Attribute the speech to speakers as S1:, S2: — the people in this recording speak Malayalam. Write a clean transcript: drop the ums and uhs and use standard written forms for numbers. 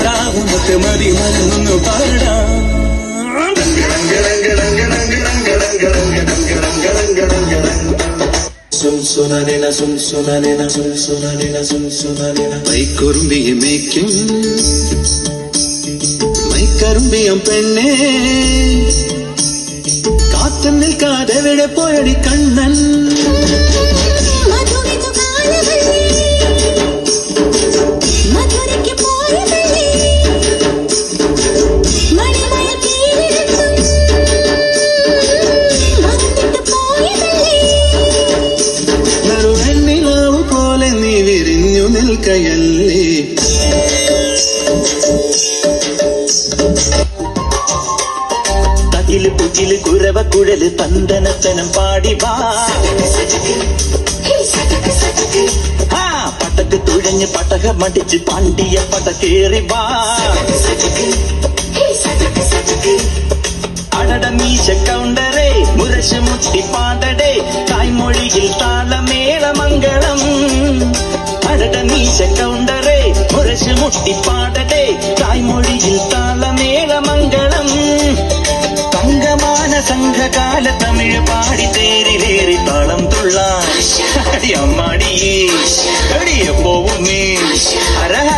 S1: രാവുമൊക്കെ മതി മറന്നൊന്നു പാടാം.
S2: മൈക്കുറുമ്പിയെ മേയ്ക്കും മൈക്കറുമ്പിയം പെണ്ണേ കാത്തു നിൽക്കാതെ എവിടെ പോയടി കണ്ണൻ. നറുവെണ്ണിലാവു പോലെ നീ വിരിഞ്ഞു നിൽക്കയല്ലേ. തകില് പുകില് കുരവ കുഴല് തന്തനത്തനം പാടി വാ. പടക്ക് തുഴഞ്ഞ് പടക മടിച്ച് പാണ്ടിയ പടക്കേറി വാ. അടട മീശ കൗണ്ടറേ മുരശ് മുത്തി പാടടേ തായ്മൊഴിയിൽ താളമേള മംഗളം. അടട മീശ കൗണ്ടറേ മുരശ് മുട്ടി പാടടേ തായ്മൊഴിയിൽ താളമേള മംഗളം. തങ്കമാന സംഘകാല തമിഴ് പാടി തേരിലേറി താളം തുള്ളാൻ അമ്മാടിയേ എടിയ പോവുമേ ഹരഹ